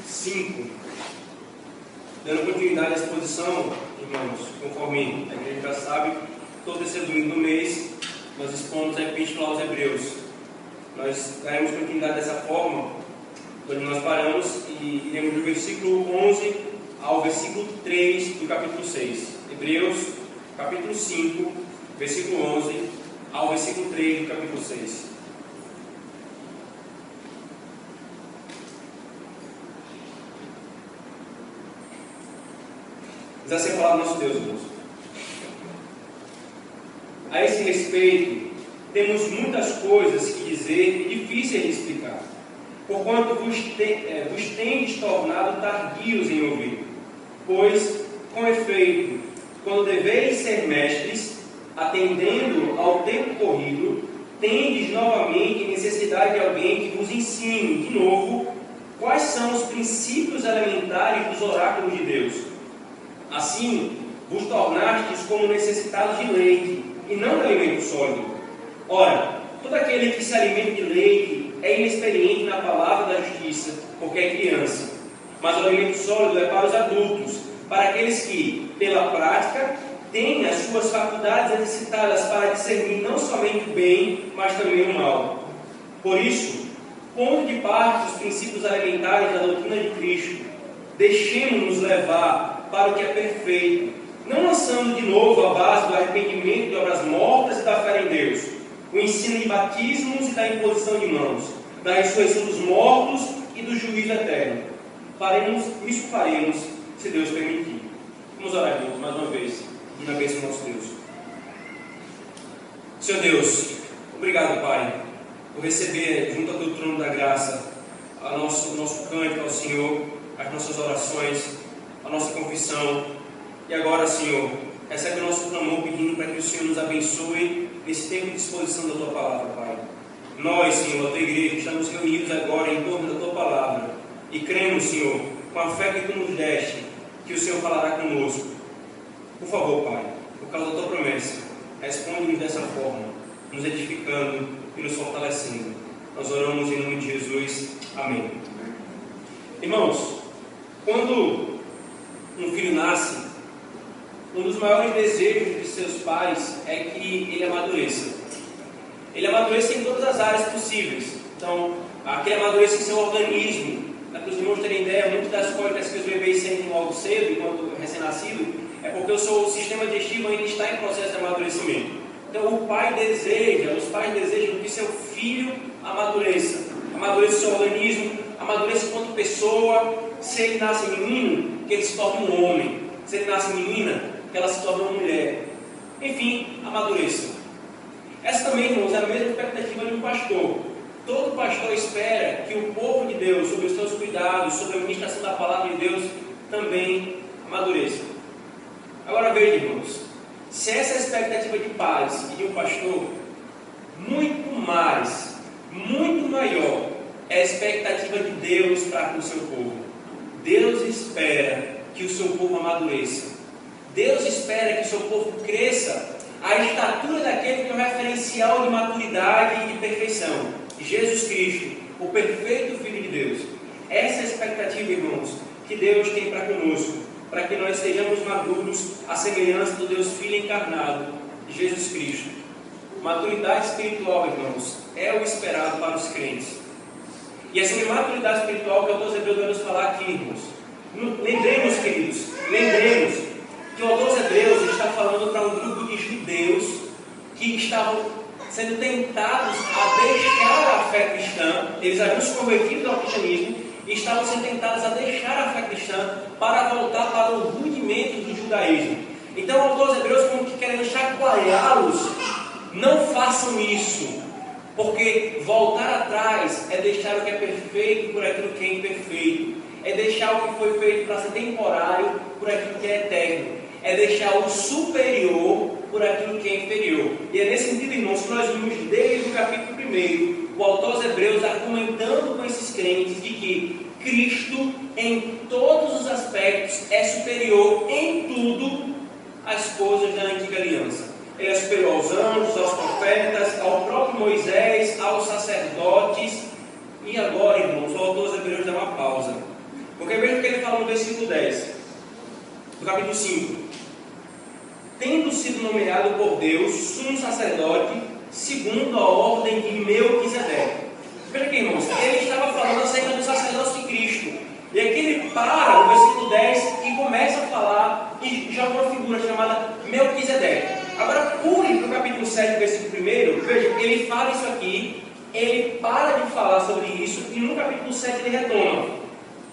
5. Dando continuidade à exposição, irmãos, conforme a igreja já sabe, todo terceiro domingo do mês, nós expomos a Epístola aos Hebreus. Nós daremos continuidade dessa forma, quando nós paramos, e iremos do versículo 11 ao versículo 3 do capítulo 6. Hebreus, capítulo 5, versículo 11 ao versículo 3 do capítulo 6. Diz assim a palavra do nosso Deus, irmãos. A esse respeito, temos muitas coisas que dizer e difíceis de explicar, porquanto vos tendes tornado tardios em ouvir. Pois, com efeito, quando deveis ser mestres, atendendo ao tempo corrido, tendes novamente necessidade de alguém que vos ensine de novo quais são os princípios elementares dos oráculos de Deus. Assim, vos tornastes como necessitados de leite, e não de alimento sólido. Ora, todo aquele que se alimenta de leite é inexperiente na palavra da justiça, porque é criança. Mas o alimento sólido é para os adultos, para aqueles que, pela prática, têm as suas faculdades exercitadas para discernir não somente o bem, mas também o mal. Por isso, pondo de parte os princípios elementares da doutrina de Cristo, deixemos-nos levar para o que é perfeito, não lançando de novo a base do arrependimento de obras mortas e da fé em Deus, o ensino de batismos e da imposição de mãos, da ressurreição dos mortos e do juízo eterno. Isso faremos, se Deus permitir. Vamos orar juntos mais uma vez, e na bênção do nosso Deus. Senhor Deus, obrigado, Pai, por receber junto ao teu trono da graça o nosso cântico ao Senhor, as nossas orações, a nossa confissão. E agora, Senhor, recebe o nosso clamor pedindo para que o Senhor nos abençoe nesse tempo de exposição da Tua Palavra, Pai. Nós, Senhor, a Tua Igreja, estamos reunidos agora em torno da Tua Palavra e cremos, Senhor, com a fé que Tu nos deste, que o Senhor falará conosco. Por favor, Pai, por causa da Tua promessa, responde-nos dessa forma, nos edificando e nos fortalecendo. Nós oramos em nome de Jesus. Amém. Irmãos, quando um filho nasce, um dos maiores desejos de seus pais é que ele amadureça. Ele amadureça em todas as áreas possíveis. Então, que ele amadureça em seu organismo. Para os irmãos terem ideia, muitas das cólicas que os bebês sentem logo cedo, enquanto recém-nascido, é porque o seu sistema digestivo ainda está em processo de amadurecimento. Então, os pais desejam que seu filho amadureça. Amadureça o seu organismo, amadureça enquanto pessoa. Se ele nasce menino, que ele se torne um homem. Se ele nasce menina, que ela se torne uma mulher. Enfim, amadureça. Essa também, irmãos, é a mesma expectativa de um pastor. Todo pastor espera que o povo de Deus, sobre os seus cuidados, sobre a administração da palavra de Deus, também amadureça. Agora veja, irmãos, se essa é a expectativa de pais e de um pastor, muito maior é a expectativa de Deus para com o seu povo. Deus espera que o seu povo amadureça. Deus espera que o seu povo cresça à estatura daquele que é o referencial de maturidade e de perfeição, Jesus Cristo, o perfeito Filho de Deus. Essa é a expectativa, irmãos, que Deus tem para conosco, para que nós sejamos maduros à semelhança do Deus Filho encarnado, Jesus Cristo. Maturidade espiritual, irmãos, é o esperado para os crentes. E é sobre maturidade espiritual que o autor Hebreus vai nos falar aqui, irmãos. Lembremos, queridos, que o autor Hebreus está falando para um grupo de judeus que estavam sendo tentados a deixar a fé cristã. Eles haviam se convertido ao cristianismo e estavam sendo tentados a deixar a fé cristã para voltar para o rudimento do judaísmo. Então o autor Hebreus, como que querendo chacoalhá-los, não façam isso. Porque voltar atrás é deixar o que é perfeito por aquilo que é imperfeito. É deixar o que foi feito para ser temporário por aquilo que é eterno. É deixar o superior por aquilo que é inferior. E é nesse sentido, irmãos, que nós vimos desde o capítulo 1, o autor aos Hebreus argumentando com esses crentes de que Cristo, em todos os aspectos, é superior em tudo às coisas da antiga aliança. Ele é superior aos anjos, aos profetas, ao próprio Moisés, aos sacerdotes. E agora, irmãos, o autor aos Hebreus dá uma pausa. versículo 10, do capítulo 5. Tendo sido nomeado por Deus sumo sacerdote, segundo a ordem de Melquisedeque. Veja aqui, irmãos, ele estava falando acerca do sacerdócio de Cristo. E aqui ele para no versículo 10 e começa a falar e já uma figura chamada Melquisedeque. Agora pule para o capítulo 7, versículo 1, veja, ele fala isso aqui, ele para de falar sobre isso e no capítulo 7 ele retoma.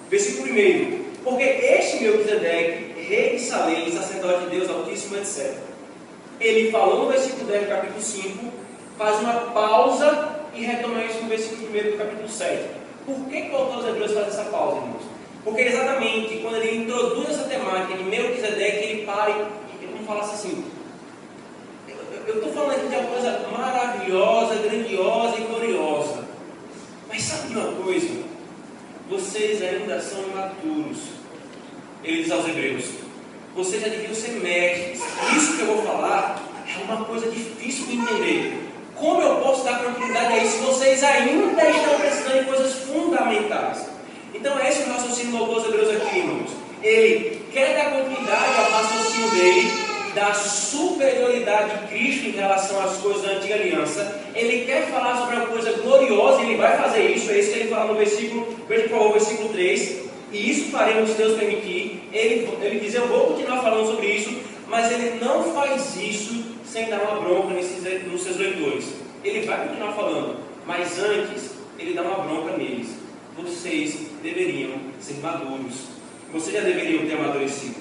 Versículo 1, porque este Melquisedeque, rei de Salém, sacerdote de Deus Altíssimo, etc. Ele falou no versículo 10 do capítulo 5, faz uma pausa e retoma isso no versículo 1 do capítulo 7. Por que o autor dos Hebreus faz essa pausa, irmãos? Porque exatamente quando ele introduz essa temática de Melquisedeque, ele para e como falasse assim, eu estou falando aqui de uma coisa maravilhosa, grandiosa e gloriosa, mas sabe de uma coisa? Vocês ainda são imaturos. Ele diz aos Hebreus, vocês já deviam ser mestres. Isso que eu vou falar é uma coisa difícil de entender. Como eu posso dar continuidade a isso se vocês ainda estão precisando de coisas fundamentais? Então é esse o raciocínio do autor dos Hebreus aqui, irmãos. Ele quer dar continuidade ao raciocínio dele da superioridade de Cristo em relação às coisas da antiga aliança. Ele quer falar sobre uma coisa gloriosa, e ele vai fazer isso. É isso que ele fala no versículo, veja por favor, versículo 3. E isso faremos se Deus permitir. Ele diz, eu vou continuar falando sobre isso, mas ele não faz isso sem dar uma bronca nos seus leitores. Ele vai continuar falando, mas antes ele dá uma bronca neles. Vocês deveriam ser maduros. Vocês já deveriam ter amadurecido.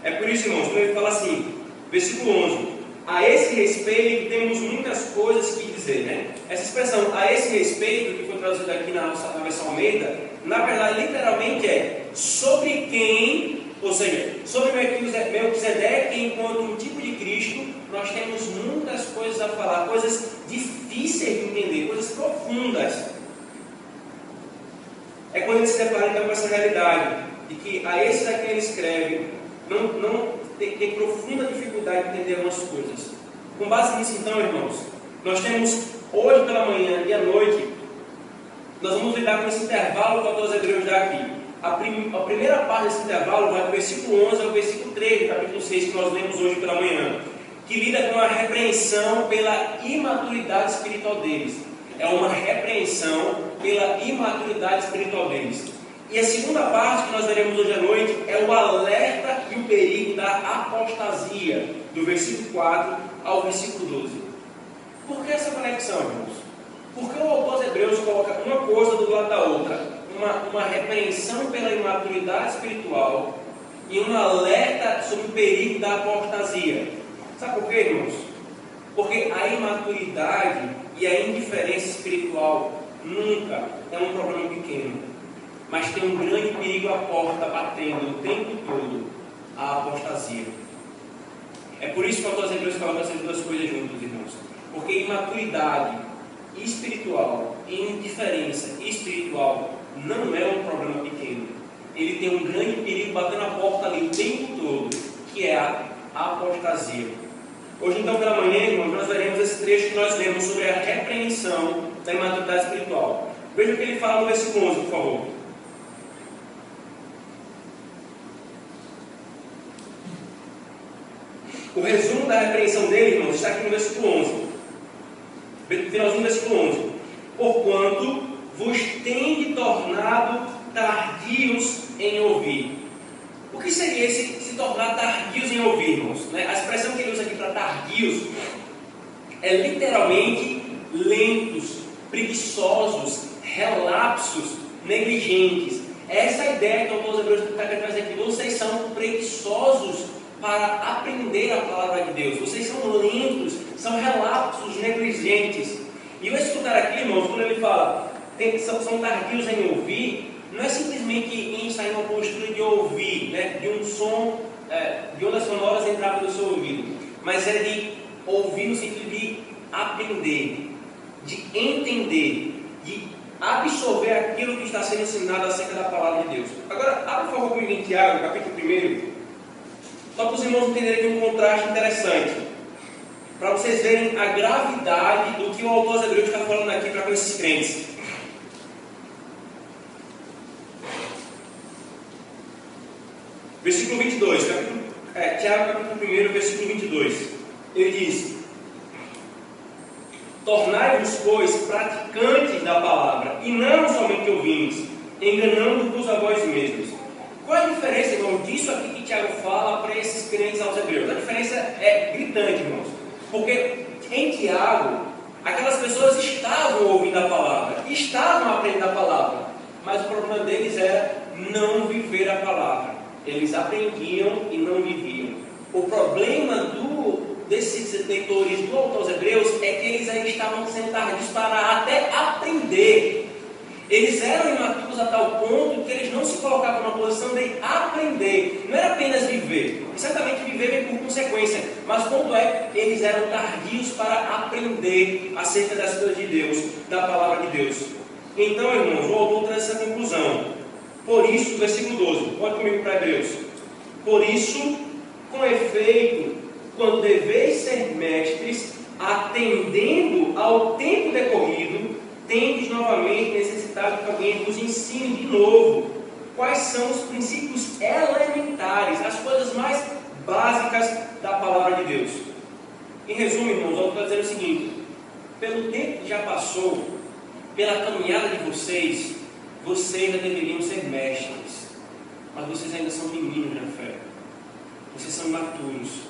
É por isso, irmãos, quando ele fala assim, versículo 11, a esse respeito temos muitas coisas que dizer, né? Essa expressão, a esse respeito, que foi traduzida aqui na versão Almeida, na verdade, literalmente é sobre quem, ou seja, sobre Melquisedeque enquanto um tipo de Cristo, nós temos muitas coisas a falar, coisas difíceis de entender, coisas profundas. É quando ele se depara então com essa realidade, de que a esse daqui ele escreve, não tem profunda dificuldade de entender algumas coisas. Com base nisso então, irmãos, nós temos hoje pela manhã e à noite, nós vamos lidar com esse intervalo que o autor dos Hebreus dá aqui. A primeira parte desse intervalo vai do versículo 11 ao versículo 3 do capítulo 6, que nós lemos hoje pela manhã, que lida com a repreensão pela imaturidade espiritual deles. É uma repreensão pela imaturidade espiritual deles. E a segunda parte que nós veremos hoje à noite é o alerta e o perigo da apostasia, do versículo 4 ao versículo 12. Por que essa conexão, irmãos? Porque o autor dos Hebreus coloca uma coisa do lado da outra, uma repreensão pela imaturidade espiritual e um alerta sobre o perigo da apostasia. Sabe por quê, irmãos? Porque a imaturidade e a indiferença espiritual nunca é um problema pequeno, mas tem um grande perigo à porta batendo o tempo todo, a apostasia. É por isso que o autor dos Hebreus coloca essas duas coisas juntas, irmãos. Porque imaturidade espiritual e indiferença espiritual não é um problema pequeno. Ele tem um grande perigo batendo a porta ali o tempo todo, que é a apostasia. Hoje então pela manhã, irmãos, nós veremos esse trecho que nós lemos sobre a repreensão da imaturidade espiritual. Veja o que ele fala no versículo 11, por favor. O resumo da repreensão dele, irmãos, está aqui no versículo 11. Finalzinho do versículo 11. Porquanto vos tende tornado tardios em ouvir. O que seria esse se tornar tardios em ouvir, irmãos? A expressão que ele usa aqui para tardios é literalmente lentos, preguiçosos, relapsos, negligentes. Essa é a ideia que o autor dos Hebreus está querendo trazer aqui. Vocês são preguiçosos para aprender a palavra de Deus. Vocês são lentos, são relapsos, negligentes. E eu escutar aqui, irmãos, quando ele fala são tardios em ouvir, não é simplesmente em sair uma postura de ouvir, né, de um som, de ondas sonoras entrarem no seu ouvido, mas é de ouvir no sentido de aprender, de entender, de absorver aquilo que está sendo ensinado acerca da palavra de Deus. Agora, abre por favor comigo em Tiago, capítulo 1, só para os irmãos entenderem aqui um contraste interessante, para vocês verem a gravidade do que o autor dos Hebreus está falando aqui para com esses crentes. Versículo 22, Tiago capítulo 1, versículo 22. Ele diz: tornai-vos, pois, praticantes da palavra, e não somente ouvintes, enganando-vos a vós mesmos. Qual é a diferença, irmão, disso aqui que Tiago fala para esses crentes aos hebreus? A diferença é gritante, irmãos. Porque em Tiago, aquelas pessoas estavam ouvindo a palavra, estavam aprendendo a palavra, mas o problema deles era não viver a palavra. Eles aprendiam e não viviam. O problema desses leitores do autor aos hebreus é que eles ainda estavam sendo tardios para até aprender. Eles eram imaturos a tal ponto que eles não se colocavam na posição de aprender. Não era apenas viver. E certamente viver vem por consequência. Mas o ponto é, eles eram tardios para aprender acerca das coisas de Deus, da palavra de Deus. Então, irmãos, o autor traz essa conclusão. Por isso, versículo 12, pode comigo para Hebreus. Por isso, com efeito, quando deveis ser mestres, atendendo ao tempo decorrido, tendes novamente necessidade que alguém vos ensine de novo quais são os princípios elementares, as coisas mais básicas da palavra de Deus. Em resumo, irmãos, eu estou dizendo o seguinte: pelo tempo que já passou, pela caminhada de vocês ainda deveriam ser mestres, mas vocês ainda são meninos na fé, vocês são imaturos.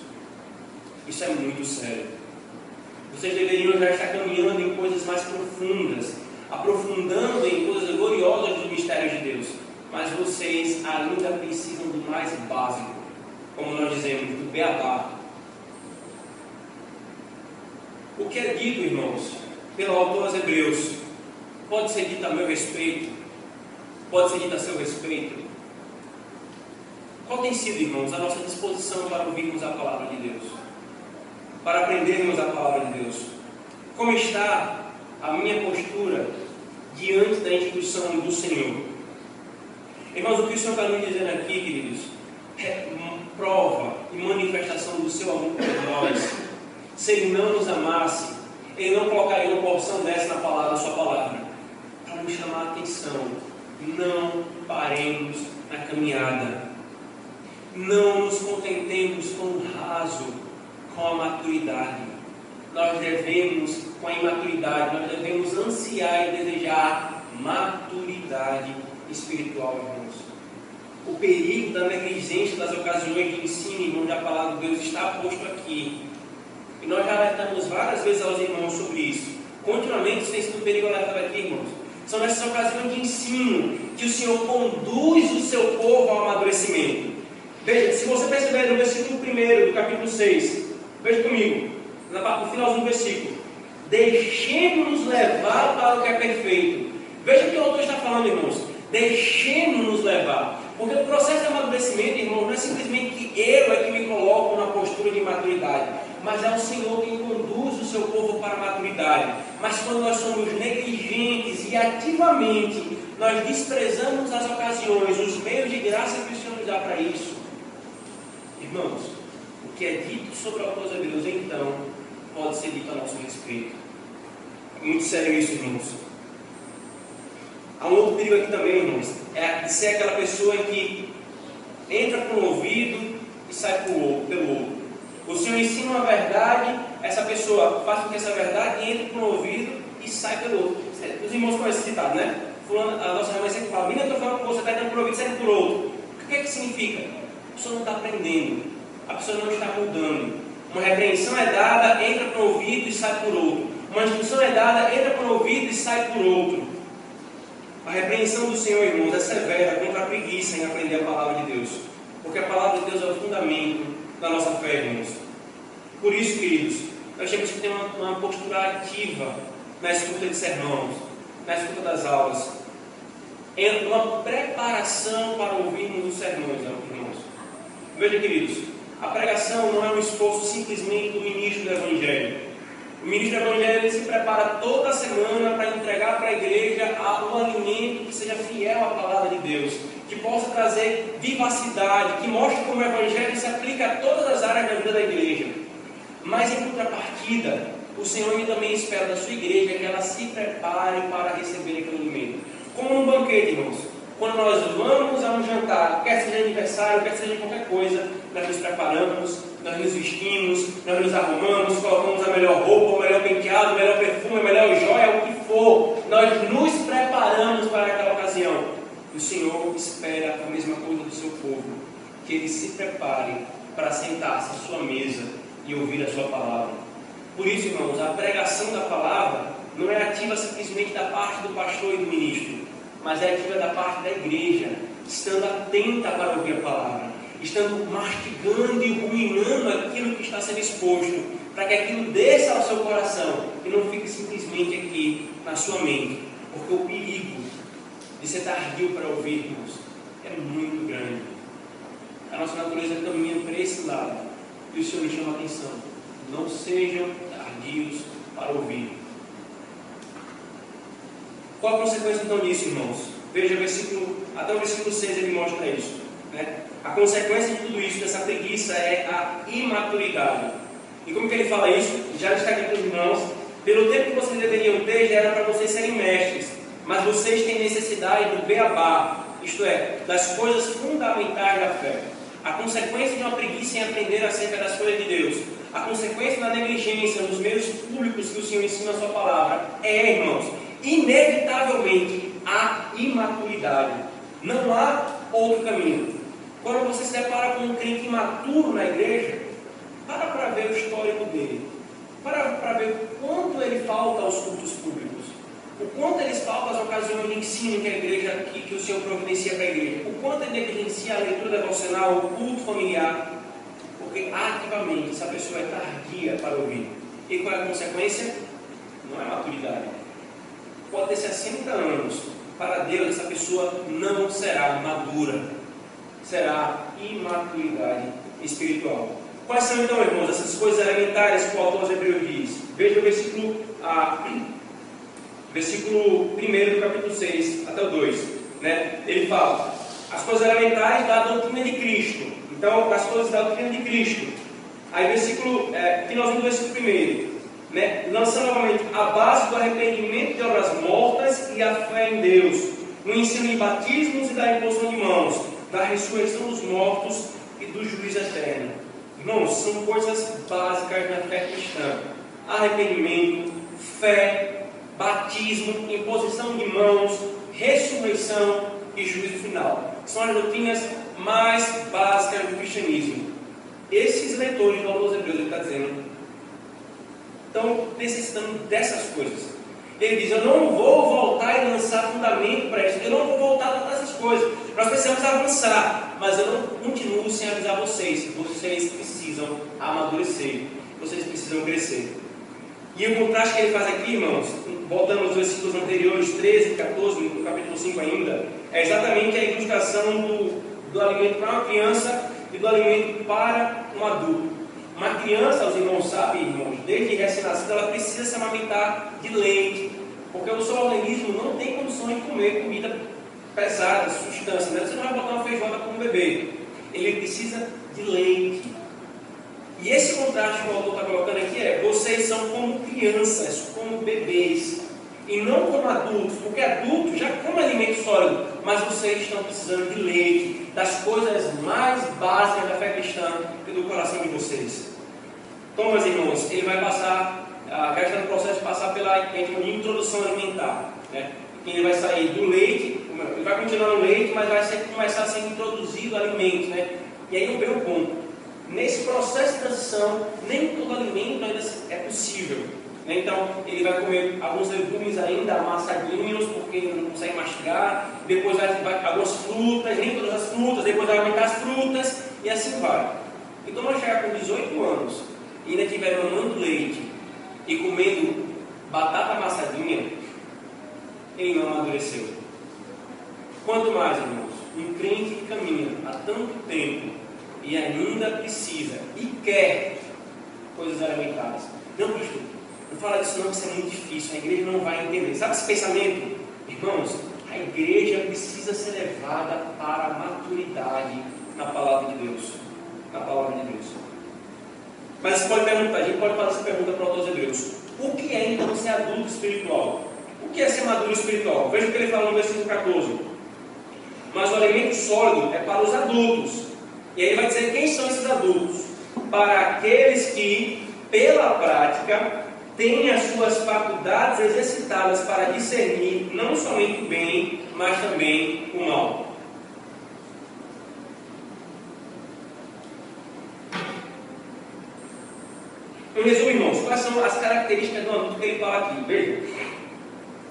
Isso é muito sério. Vocês deveriam já estar caminhando em coisas mais profundas, aprofundando em coisas gloriosas dos mistérios de Deus, mas vocês ainda precisam do mais básico, como nós dizemos, do beabá. O que é dito, irmãos, pelo autor aos Hebreus, pode ser dito a meu respeito, pode ser dito a seu respeito. Qual tem sido, irmãos, a nossa disposição para ouvirmos a palavra de Deus, para aprendermos a palavra de Deus? Como está a minha postura diante da instituição do Senhor? Irmãos, o que o Senhor está nos dizendo aqui, queridos, é prova e manifestação do seu amor por nós. Se Ele não nos amasse, Ele não colocaria uma porção dessa na sua palavra, para nos chamar a atenção. Não paremos na caminhada, não nos contentemos com o raso, com a maturidade. Nós devemos, com a imaturidade, nós devemos ansiar e desejar maturidade espiritual, irmãos. O perigo da negligência das ocasiões de ensino, irmãos, da palavra de Deus está posto aqui. E nós já alertamos várias vezes aos irmãos sobre isso. Continuamente isso tem sido um perigo alertado aqui, irmãos. São nessas ocasiões de ensino que o Senhor conduz o seu povo ao amadurecimento. Veja, se você perceber no versículo 1 do capítulo 6, veja comigo, no finalzinho do versículo: deixemos-nos levar para o que é perfeito. Veja o que o autor está falando, irmãos. Deixemos-nos levar. Porque o processo de amadurecimento, irmãos, não é simplesmente que eu é que me coloco na postura de maturidade, mas é o Senhor quem conduz o seu povo para a maturidade. Mas quando nós somos negligentes e ativamente nós desprezamos as ocasiões, os meios de graça que o Senhor nos dá para isso, irmãos, o que é dito sobre a autor aos Hebreus, então, pode ser dito a nosso respeito. É muito sério isso, irmãos. Há um outro perigo aqui também, irmãos, é de ser aquela pessoa que entra por um ouvido e sai pelo outro. O Senhor ensina uma verdade, essa pessoa faz com que essa verdade entre por um ouvido e sai pelo outro. Os irmãos conhecem esse ditado, né? A nossa irmã sempre fala: menina, eu estou falando com você, está entrando por um ouvido e sai por outro. O que é que significa? A pessoa não está aprendendo, a pessoa não está mudando. Uma repreensão é dada, entra por um ouvido e sai por outro. Uma instrução é dada, entra por um ouvido e sai por outro. A repreensão do Senhor, irmãos, é severa contra a preguiça em aprender a palavra de Deus, porque a palavra de Deus é o fundamento da nossa fé, irmãos. Por isso, queridos, nós temos que ter uma postura ativa na escuta de sermões, na escuta das aulas, uma preparação para ouvirmos os sermões, irmãos. Veja, queridos, a pregação não é um esforço simplesmente do ministro do Evangelho. O ministro do Evangelho, ele se prepara toda semana para entregar para a igreja um alimento que seja fiel à palavra de Deus, que possa trazer vivacidade, que mostre como o Evangelho se aplica a todas as áreas da vida da igreja. Mas em contrapartida, o Senhor também espera da sua igreja que ela se prepare para receber aquele alimento. Como um banquete, irmãos. Quando nós vamos a um jantar quer seja aniversário, quer seja qualquer coisa, nós nos preparamos, nós nos vestimos, nós nos arrumamos, colocamos a melhor roupa, o melhor penteado, o melhor perfume, a melhor joia, o que for. Nós nos preparamos para aquela ocasião. E o Senhor espera a mesma coisa do seu povo, que ele se prepare para sentar-se à sua mesa e ouvir a sua palavra. Por isso, irmãos, a pregação da palavra não é ativa simplesmente da parte do pastor e do ministro, mas é ativa da parte da igreja, estando atenta para ouvir a palavra, estando mastigando e ruminando aquilo que está sendo exposto, para que aquilo desça ao seu coração e não fique simplesmente aqui na sua mente, porque o perigo de ser tardio para ouvir, irmãos, é muito grande. A nossa natureza caminha para esse lado, e o Senhor nos chama a atenção: não sejam tardios para ouvir. Qual a consequência então disso, irmãos? Veja até o versículo 6 ele mostra isso, né? A consequência de tudo isso, dessa preguiça, é a imaturidade. E como que ele fala isso? Já está aqui para os irmãos: pelo tempo que vocês deveriam ter, já era para vocês serem mestres, mas vocês têm necessidade do beabá, isto é, das coisas fundamentais da fé. A consequência de uma preguiça em aprender acerca das coisas de Deus, a consequência da negligência nos meios públicos que o Senhor ensina a sua palavra, irmãos, inevitavelmente a imaturidade. Não há outro caminho. Quando você se depara com um crente imaturo na igreja, para ver o histórico dele, para ver o quanto ele falta aos cultos públicos, o quanto ele falta às ocasiões de ensino que a igreja, que o Senhor providencia para a igreja, o quanto ele negligencia a leitura devocional, o culto familiar, porque ativamente essa pessoa é tardia para ouvir. E qual é a consequência? Não é maturidade. Pode ter 60 anos, para Deus essa pessoa não será madura, será imaturidade espiritual. Quais são então, irmãos, essas coisas elementares que o autor aos Hebreus diz? Veja o versículo 1 do capítulo 6 até o 2, né? Ele fala as coisas elementares da doutrina de Cristo. Então, as coisas da doutrina de Cristo. Aí, finalzinho do versículo 1, né? Lançando novamente a base do arrependimento de obras mortas e a fé em Deus, no ensino de batismos e da imposição de mãos, da ressurreição dos mortos e do juízo eterno. Irmãos, são coisas básicas na fé cristã: arrependimento, fé, batismo, imposição de mãos, ressurreição e juízo final. São as doutrinas mais básicas do cristianismo. Esses leitores do autor dos Hebreus, ele está dizendo, estão necessitando dessas coisas. Ele diz: eu não vou voltar e lançar fundamento para isso, eu não vou voltar a tratar essas coisas. Nós precisamos avançar, mas eu não continuo sem avisar vocês. Vocês precisam amadurecer, vocês precisam crescer. E o contraste que ele faz aqui, irmãos, voltando aos versículos anteriores, 13 e 14, no capítulo 5 ainda, é exatamente a ilustração do alimento para uma criança e do alimento para um adulto. Uma criança, os irmãos sabem, irmãos, desde recém-nascida, ela precisa se amamentar de leite, porque o seu organismo não tem condições de comer comida pesada, substância, né? Você não vai botar uma feijoada para um bebê, ele precisa de leite. E esse contraste que o autor está colocando aqui vocês são como crianças, como bebês, e não como adultos, porque adultos já comem alimento sólido, mas vocês estão precisando de leite, das coisas mais básicas da fé cristã e do coração de vocês. Então, meus irmãos, ele vai passar, já está no processo de passar pela introdução alimentar, né? Ele vai sair do leite, ele vai continuar no leite, mas vai começar a ser introduzido alimentos, né? E aí eu vejo o ponto. Nesse processo de transição, nem todo alimento ainda é possível. Então, ele vai comer alguns legumes ainda amassadinhos, porque ele não consegue mastigar. Depois vai algumas frutas, nem todas as frutas. Depois vai aumentar as frutas, e assim vai. Então, nós chegar com 18 anos e ainda estiver mamando leite e comendo batata amassadinha, ele não amadureceu. Quanto mais, irmãos, um crente que caminha há tanto tempo e ainda precisa e quer coisas alimentares. Não, pastor, não fala disso não, que isso é muito difícil, a igreja não vai entender. Sabe esse pensamento? Irmãos, a igreja precisa ser levada para a maturidade na palavra de Deus. Na palavra de Deus. Mas você pode perguntar, a gente pode fazer essa pergunta para os hebreus: o que é então ser adulto espiritual? O que é ser maduro espiritual? Veja o que ele fala no versículo 14. mas o alimento sólido é para os adultos. E aí vai dizer quem são esses adultos: para aqueles que, pela prática, têm as suas faculdades exercitadas para discernir não somente o bem, mas também o mal. Em resumo, irmãos, quais são as características do adulto que ele fala aqui? Veja.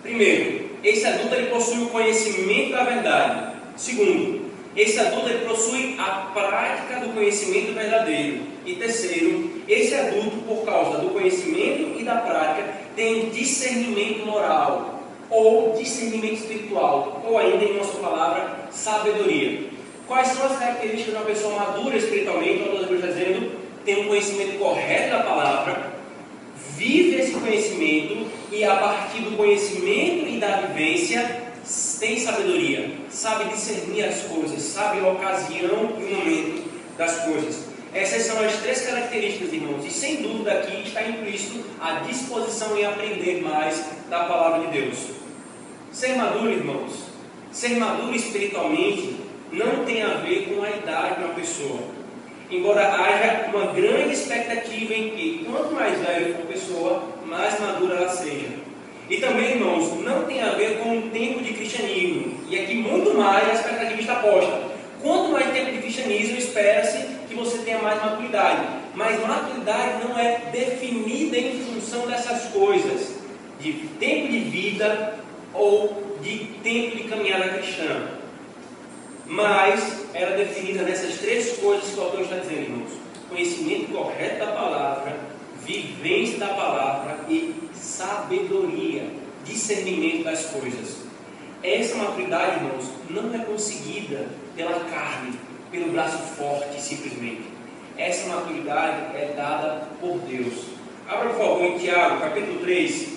Primeiro, esse adulto ele possui o conhecimento da verdade. Segundo, esse adulto ele possui a prática do conhecimento verdadeiro. E terceiro, esse adulto, por causa do conhecimento e da prática, tem discernimento moral, ou discernimento espiritual, ou ainda, em nossa palavra, sabedoria. Quais são as características de uma pessoa madura espiritualmente? O autor está dizendo: tem um conhecimento correto da palavra, vive esse conhecimento e, a partir do conhecimento e da vivência, tem sabedoria, sabe discernir as coisas, sabe a ocasião e o momento das coisas. Essas são as três características, irmãos, e sem dúvida aqui está implícito a disposição em aprender mais da palavra de Deus. Ser maduro, irmãos, ser maduro espiritualmente não tem a ver com a idade de uma pessoa, embora haja uma grande expectativa em que quanto mais velha for a pessoa, mais madura ela seja. E também, irmãos, não tem a ver com o tempo de cristianismo, e aqui muito mais a expectativa está posta. Quanto mais tempo de cristianismo, espera-se que você tenha mais maturidade. Mas maturidade não é definida em função dessas coisas, de tempo de vida ou de tempo de caminhada cristã. Mas era definida nessas três coisas que o autor está dizendo, irmãos: conhecimento correto da palavra, vivência da palavra e sabedoria, discernimento das coisas. Essa maturidade, irmãos, não é conseguida pela carne, pelo braço forte simplesmente. Essa maturidade é dada por Deus. Abra, por favor, em Tiago, capítulo 3.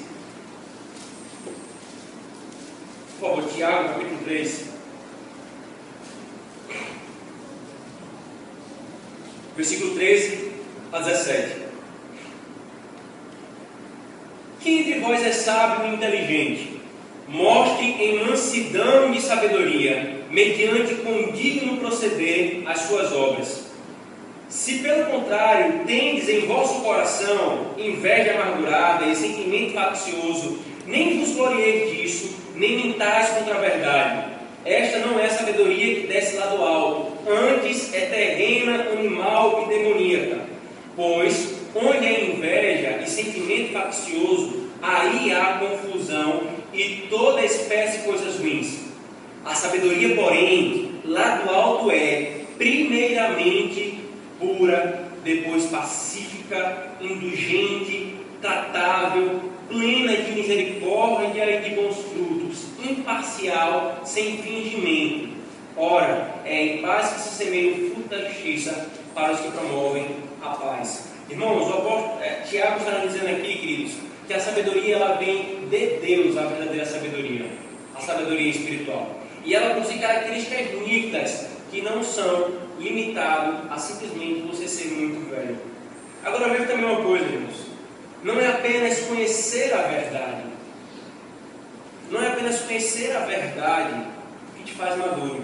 Por favor, Tiago, capítulo 3. Versículo 13 a 17. Quem entre vós é sábio e inteligente? Mostre em mansidão de sabedoria, mediante condigno proceder as suas obras. Se pelo contrário tendes em vosso coração inveja amargurada e sentimento faccioso, nem vos glorieis disso, nem mintais contra a verdade. Esta não é sabedoria que desce lá do alto, antes é terrena, animal e demoníaca. Pois onde há inveja e sentimento faccioso, aí há confusão e toda espécie de coisas ruins. A sabedoria, porém, lá do alto é, primeiramente, pura, depois pacífica, indulgente, tratável, plena de misericórdia e de bons frutos, imparcial, sem fingimento. Ora, é em paz que se semeia o fruto da justiça para os que promovem a paz. Irmãos, o apóstolo Tiago está dizendo aqui, queridos, que a sabedoria ela vem de Deus, a verdadeira sabedoria, a sabedoria espiritual. E ela possui características nítidas que não são limitadas a simplesmente você ser muito velho. Agora veja também uma coisa, irmãos. Não é apenas conhecer a verdade. Não é apenas conhecer a verdade que te faz maduro.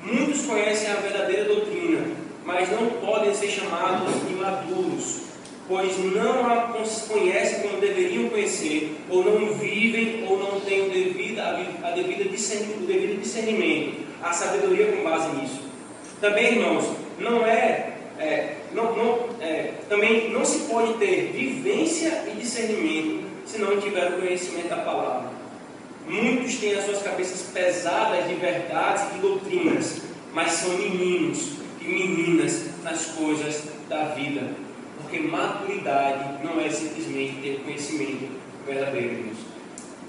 Muitos conhecem a verdadeira doutrina, mas não podem ser chamados de maduros, pois não a conhecem como deveriam conhecer, ou não vivem, ou não têm o devido discernimento, a sabedoria com base nisso. Também, irmãos, também não se pode ter vivência e discernimento se não tiver o conhecimento da palavra. Muitos têm as suas cabeças pesadas de verdades e de doutrinas, mas são meninos e meninas nas coisas da vida. Porque maturidade não é simplesmente ter conhecimento verdadeiro, irmãos.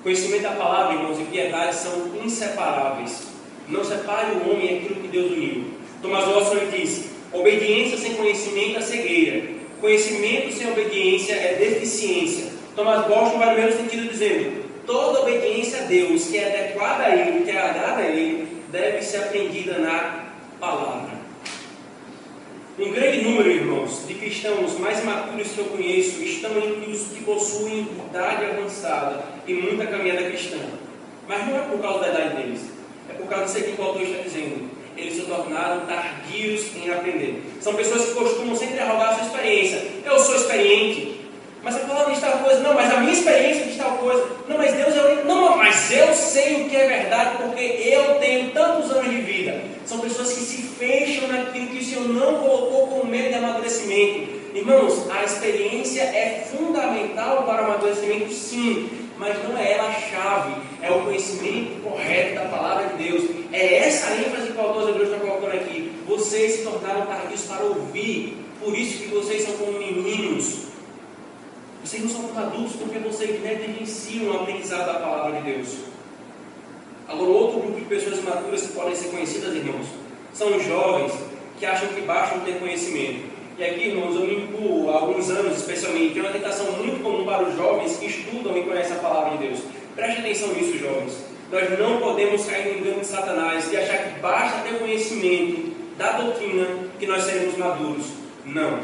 Conhecimento da palavra, irmãos, e piedade são inseparáveis. Não separe o homem aquilo que Deus uniu. Thomas Watson disse: obediência sem conhecimento é cegueira. Conhecimento sem obediência é deficiência. Thomas Watson vai no mesmo sentido dizendo: toda obediência a Deus que é adequada a Ele, que agrada a Ele, deve ser aprendida na palavra. Um grande número, irmãos, de cristãos mais maturos que eu conheço estão entre os que possuem idade avançada e muita caminhada cristã. Mas não é por causa da idade deles. É por causa disso aqui que o autor está dizendo. Eles se tornaram tardios em aprender. São pessoas que costumam sempre arrogar a sua experiência. Eu sou experiente, mas a palavra diz tal coisa. Não, mas a minha experiência diz tal coisa. Não, mas Deus é o único. Não, mas eu sei o que é verdade porque eu tenho tantos anos de vida. São pessoas que se fecham naquilo que o Senhor não colocou com medo de amadurecimento. Irmãos, a experiência é fundamental para o amadurecimento, sim, mas não é ela a chave, é o conhecimento correto da palavra de Deus. É essa ênfase que o autor de Hebreus está colocando aqui. Vocês se tornaram tardios para ouvir, por isso que vocês são como meninos. Vocês não são como adultos porque vocês negligenciam o aprendizado da palavra de Deus. Agora, outro grupo de pessoas imaturas que podem ser conhecidas, irmãos, são os jovens que acham que bastam ter conhecimento. E aqui, irmãos, eu me incluo há alguns anos, especialmente, que é uma tentação muito comum para os jovens que estudam e conhecem a palavra de Deus. Preste atenção nisso, jovens. Nós não podemos cair no engano de Satanás e achar que basta ter conhecimento da doutrina que nós seremos maduros. Não.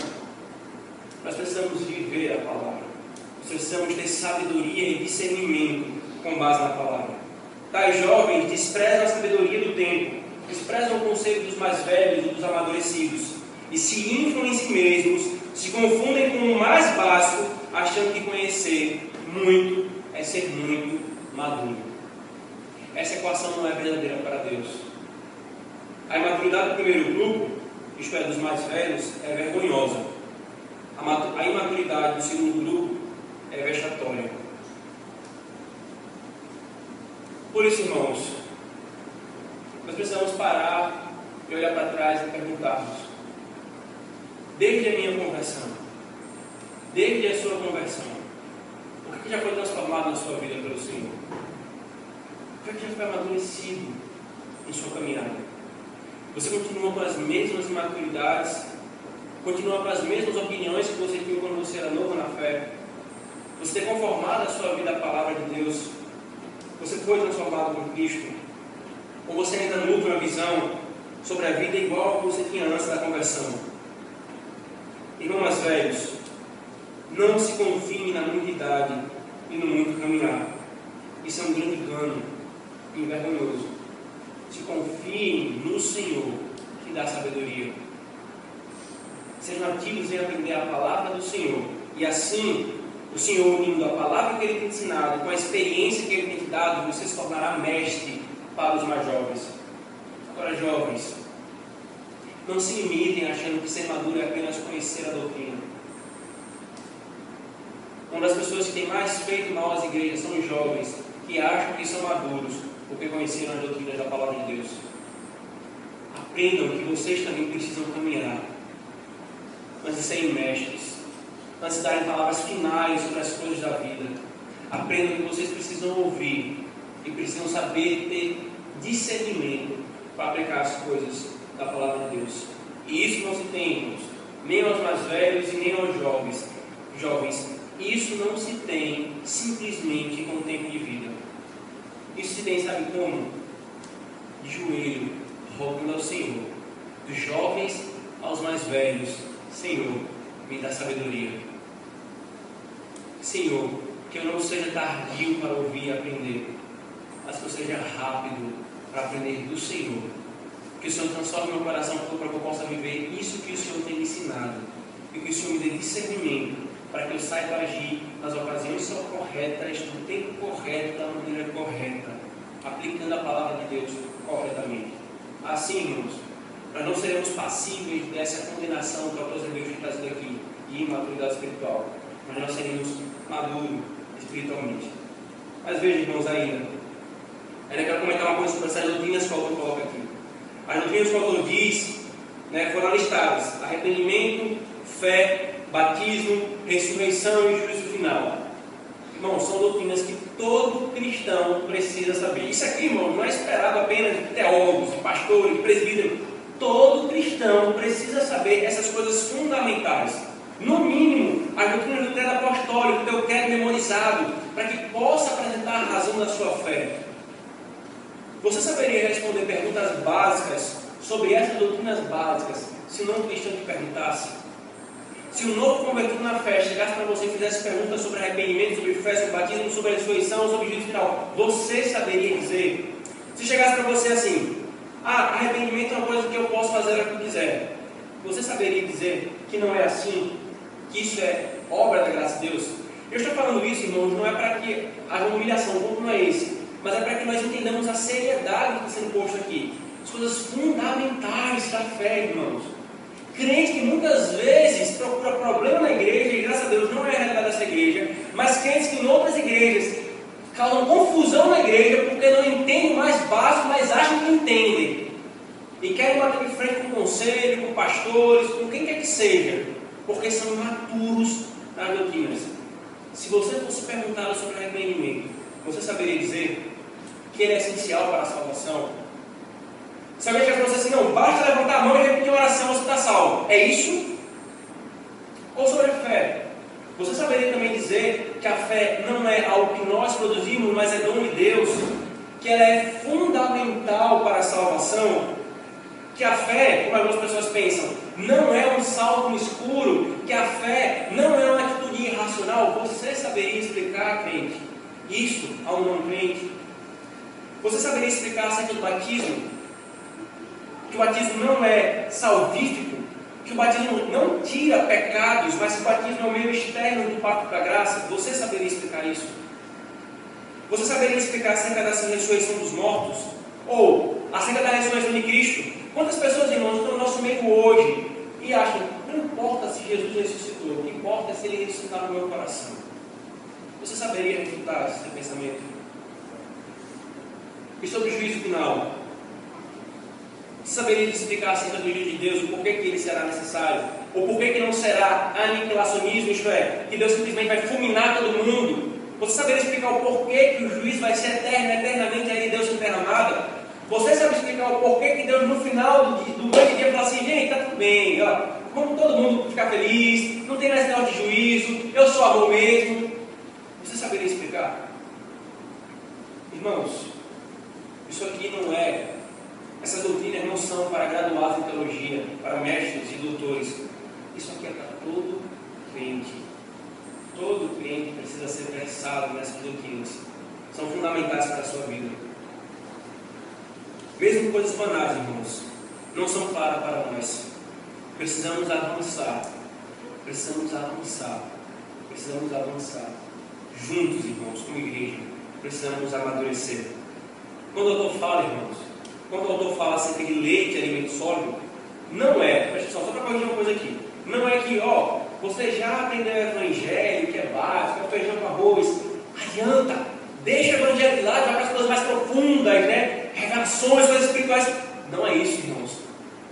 Nós precisamos viver a palavra. Nós precisamos ter sabedoria e discernimento com base na palavra. Tais jovens desprezam a sabedoria do tempo, desprezam o conselho dos mais velhos e dos amadurecidos, e se inflam em si mesmos, se confundem com o mais básico, achando que conhecer muito é ser muito maduro. Essa equação não é verdadeira para Deus. A imaturidade do primeiro grupo, isto é, dos mais velhos, é vergonhosa. A imaturidade do segundo grupo é vexatória. Por isso, irmãos, nós precisamos parar e olhar para trás e perguntarmos: desde a minha conversão, desde a sua conversão, o que já foi transformado na sua vida pelo Senhor? O que já foi amadurecido em sua caminhada? Você continua com as mesmas imaturidades? Continua com as mesmas opiniões que você tinha quando você era novo na fé? Você tem conformado a sua vida à palavra de Deus? Você foi transformado com Cristo? Ou você ainda nutre uma visão sobre a vida igual que você tinha antes da conversão? Irmãos mais velhos, não se confie na muita idade e no muito caminhar. Isso é um grande engano e vergonhoso. Se confiem no Senhor, que dá sabedoria. Sejam ativos em aprender a palavra do Senhor. E assim, o Senhor, unindo a palavra que Ele tem ensinado com a experiência que Ele tem te dado, você se tornará mestre para os mais jovens. Agora, jovens, não se limitem achando que ser maduro é apenas conhecer a doutrina. Uma das pessoas que tem mais feito mal às igrejas são os jovens, que acham que são maduros porque conheceram as doutrinas da palavra de Deus. Aprendam que vocês também precisam caminhar antes de serem mestres, antes de darem palavras finais sobre as coisas da vida. Aprendam que vocês precisam ouvir e precisam saber ter discernimento para aplicar as coisas da palavra de Deus. E isso não se tem, irmãos, nem aos mais velhos e nem aos jovens. Isso não se tem simplesmente com o tempo de vida. Isso se tem, sabe como? De joelho, rogando ao Senhor, dos jovens aos mais velhos: Senhor, me dá sabedoria. Senhor, que eu não seja tardio para ouvir e aprender, mas que eu seja rápido para aprender do Senhor. Que o Senhor transforme meu coração para que eu possa viver isso que o Senhor tem me ensinado. E que o Senhor me dê discernimento para que eu saiba agir nas ocasiões corretas, no tempo correto, da maneira correta, aplicando a palavra de Deus corretamente. Assim, irmãos, nós não seremos passíveis dessa condenação que o autor de Deus está trazendo aqui, de imaturidade espiritual, mas nós seremos maduros espiritualmente. Mas veja, irmãos, ainda quero comentar uma coisa sobre essas doutrinas que o autor coloca aqui. As doutrinas que o autor diz, foram listadas: arrependimento, fé, batismo, ressurreição e juízo final. Irmãos, são doutrinas que todo cristão precisa saber. Isso aqui, irmão, não é esperado apenas de teólogos, de pastores, de presbíteros. Todo cristão precisa saber essas coisas fundamentais. No mínimo, as doutrinas do credo apostólico, do teu credo memorizado, para que possa apresentar a razão da sua fé. Você saberia responder perguntas básicas sobre essas doutrinas básicas se não um cristão te perguntasse? Se um novo convertido na fé chegasse para você e fizesse perguntas sobre arrependimento, sobre fé, sobre batismo, sobre ressurreição, sobre juízo final, você saberia dizer? Se chegasse para você assim, arrependimento é uma coisa que eu posso fazer o que eu quiser, você saberia dizer que não é assim? Que isso é obra da graça de Deus? Eu estou falando isso, irmãos, não é para que haja uma humilhação, o ponto não é esse, mas é para que nós entendamos a seriedade que está sendo posto aqui. As coisas fundamentais da fé, irmãos. Crente que muitas vezes procura problema na igreja, e graças a Deus não é a realidade dessa igreja, mas crentes que em outras igrejas causam confusão na igreja porque não entendem o mais básico, mas acham que entendem. E querem bater de frente com o conselho, com pastores, com quem quer que seja, porque são imaturos nas doutrinas. Se você fosse perguntado sobre arrependimento, você saberia dizer que ele é essencial para a salvação? Se alguém quer você assim, não, basta levantar a mão e repetir a oração, você está salvo. É isso? Ou sobre a fé? Você saberia também dizer que a fé não é algo que nós produzimos, mas é dom de Deus? Que ela é fundamental para a salvação? Que a fé, como algumas pessoas pensam, não é um salto no escuro? Que a fé não é uma atitude irracional? Você saberia explicar, crente, isso a um não crente? Você saberia explicar acerca do batismo? Que o batismo não é salvífico, que o batismo não tira pecados, mas que o batismo é o meio externo do pacto da graça? Você saberia explicar isso? Você saberia explicar acerca dessa ressurreição dos mortos? Ou acerca da ressurreição de Cristo? Quantas pessoas, irmãos, estão no nosso meio hoje e acham, não importa se Jesus ressuscitou, o que importa é se ele ressuscitar no meu coração? Você saberia refutar esse pensamento? E sobre o juízo final? Você saberia explicar acerca do juízo de Deus, o porquê que ele será necessário? Ou porquê que não será aniquilacionismo, isto é, que Deus simplesmente vai fulminar todo mundo? Você saberia explicar o porquê que o juízo vai ser eterno, eternamente aí Deus sem terra amada? Você sabe explicar o porquê que Deus no final do grande dia fala assim, gente, está tudo bem, ó, vamos todo mundo ficar feliz, não tem mais negócio de juízo, eu sou amor mesmo? Você saberia explicar? Irmãos, isso aqui não é... Essas doutrinas não são para graduados em teologia, para mestres e doutores. Isso aqui é para todo crente. Todo crente precisa ser versado nessas doutrinas. São fundamentais para a sua vida. Mesmo coisas banais, irmãos, não são claras para nós. Precisamos avançar. Precisamos avançar. Precisamos avançar. Juntos, irmãos, como igreja, precisamos amadurecer. Quando o autor fala, irmãos, quando o autor fala acerca de leite e alimento sólido, não é, presta atenção, só para corrigir uma coisa aqui, não é que, você já aprendeu o evangelho, que é básico, é feijão com arroz, adianta, deixa o evangelho de lado, vai para as coisas mais profundas, né? Revelações, coisas espirituais. Não é isso, irmãos.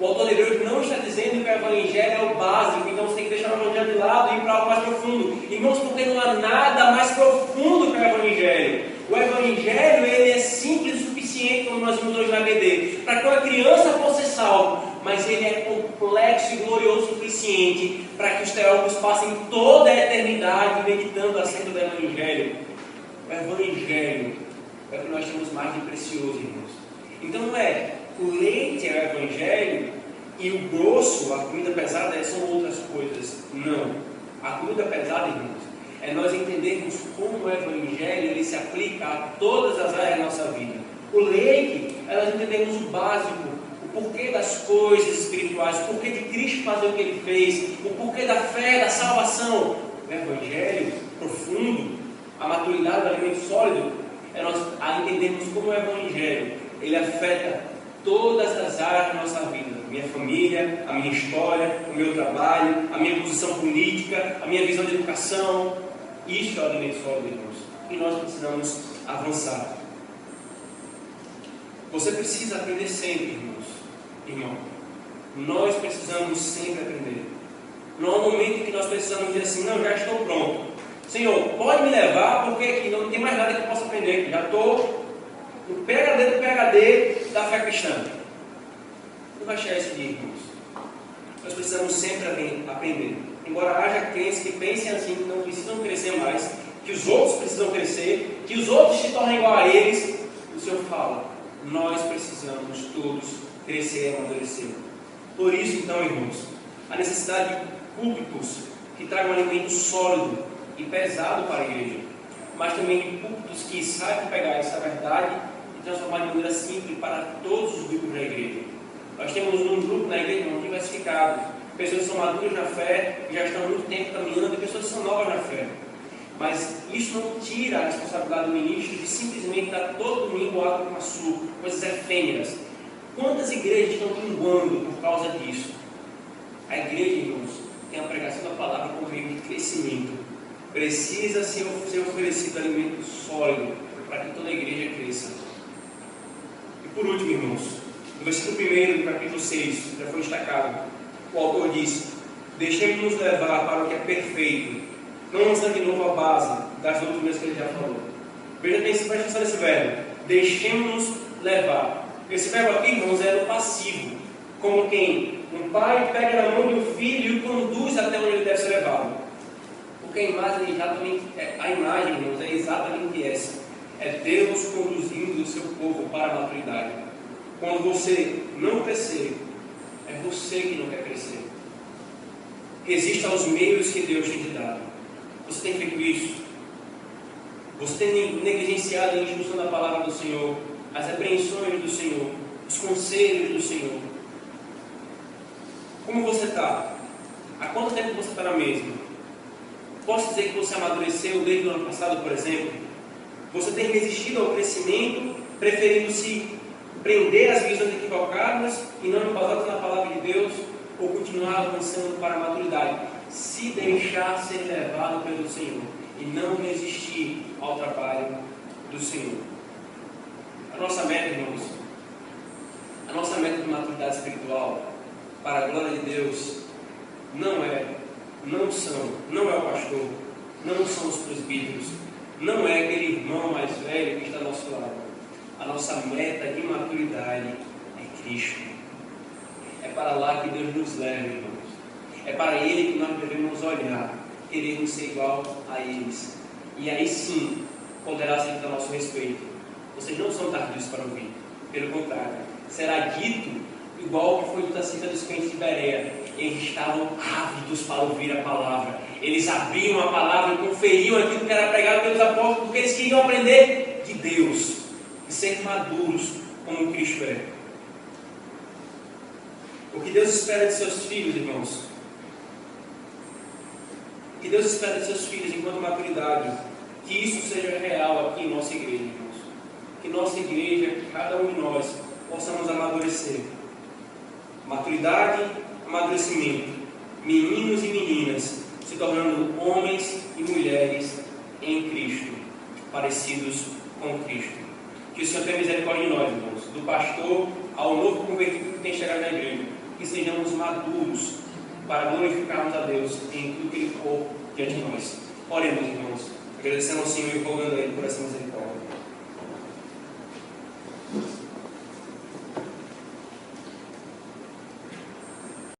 O autor de Hebreus não está dizendo que o evangelho é o básico, então você tem que deixar o evangelho de lado e ir para algo mais profundo. Irmãos, porque não há nada mais profundo que o evangelho. O evangelho, ele é simples o suficiente, como nós vimos hoje na BD, para que uma criança possa ser salva, mas ele é complexo e glorioso o suficiente para que os teólogos passem toda a eternidade meditando acerca do evangelho. O evangelho é o que nós temos mais de precioso, irmãos. Então não é o leite é o evangelho e o grosso, a comida pesada, são outras coisas. Não. A comida pesada, irmãos, é nós entendermos como o evangelho ele se aplica a todas as áreas da nossa vida. O leite é nós entendermos o básico, o porquê das coisas espirituais, o porquê de Cristo fazer o que ele fez, o porquê da fé, da salvação. O evangelho profundo, a maturidade do alimento sólido, é nós entendermos como o evangelho ele afeta todas as áreas da nossa vida. Minha família, a minha história, o meu trabalho, a minha posição política, a minha visão de educação. Isso é o alimento sólido, irmãos. E nós precisamos avançar. Você precisa aprender sempre, irmão. Nós precisamos sempre aprender. Não há um momento em que nós precisamos dizer assim, não, já estou pronto. Senhor, pode me levar, porque aqui não tem mais nada que eu possa aprender. Já estou no PhD do PhD da fé cristã. Não vai chegar esse dia, irmãos. Nós precisamos sempre aprender. Embora haja crentes que pensem assim, que não precisam crescer mais, que os outros precisam crescer, que os outros se tornem igual a eles, o Senhor fala, nós precisamos todos crescer e amadurecer. Por isso, então, irmãos, a necessidade de púlpitos que tragam um alimento sólido e pesado para a igreja, mas também de púlpitos que saibam pegar essa verdade e transformar de maneira simples para todos os grupos da igreja. Nós temos um grupo na igreja muito diversificado, pessoas que são maduras na fé, que já estão há muito tempo caminhando, e pessoas que são novas na fé. Mas isso não tira a responsabilidade do ministro de simplesmente dar todo domingo água com açúcar, coisas efêmeras. Quantas igrejas estão minguando por causa disso? A igreja, irmãos, tem a pregação da palavra como meio de crescimento. Precisa ser oferecido alimento sólido para que toda a igreja cresça. E por último, irmãos, no versículo 1 do capítulo 6, já foi destacado, o autor diz: deixemos-nos levar para o que é perfeito, não lançando de novo a base das doutrinas que ele já falou. Veja, presta atenção nesse verbo: deixemos-nos levar. Esse verbo aqui, irmãos, é no passivo, como quem um pai pega na mão de um filho e o conduz até onde ele deve ser levado. Porque a imagem, irmãos, é exatamente essa: é Deus conduzindo o seu povo para a maturidade. Quando você não crescer, é você que não quer crescer. Resista aos meios que Deus tem te dado. Você tem feito isso? Você tem negligenciado a instrução da palavra do Senhor, as repreensões do Senhor, os conselhos do Senhor? Como você está? Há quanto tempo você está na mesma? Posso dizer que você amadureceu desde o ano passado, por exemplo? Você tem resistido ao crescimento, preferindo se prender às visões equivocadas e não embasado na palavra de Deus, ou continuar avançando para a maturidade? Se deixar ser levado pelo Senhor e não resistir ao trabalho do Senhor. A nossa meta, irmãos, a nossa meta de maturidade espiritual, para a glória de Deus, não é o pastor, não são os presbíteros, não é aquele irmão mais velho que está ao nosso lado. A nossa meta de maturidade é Cristo. É para lá que Deus nos leva, irmãos. É para Ele que nós devemos olhar, queremos ser igual a eles. E aí sim, poderá ser a nosso respeito: vocês não são tardios para ouvir. Pelo contrário, será dito igual que foi dito acerca dos crentes de Bereia: eles estavam ávidos para ouvir a palavra. Eles abriam a palavra e conferiam aquilo que era pregado pelos apóstolos, porque eles queriam aprender de Deus e ser maduros como Cristo é. O que Deus espera de seus filhos, irmãos? O que Deus espera de seus filhos enquanto maturidade? Que isso seja real aqui em nossa igreja, irmãos. Que nossa igreja, cada um de nós, possamos amadurecer. Maturidade, amadurecimento. Meninos e meninas se tornando homens e mulheres em Cristo, parecidos com Cristo. Que o Senhor tenha misericórdia de nós, irmãos, do pastor ao novo convertido que tem chegado na igreja. Que sejamos maduros para glorificarmos a Deus em tudo que Ele for diante de nós. Oremos, irmãos, agradecendo ao Senhor e rogando a Ele por essa misericórdia.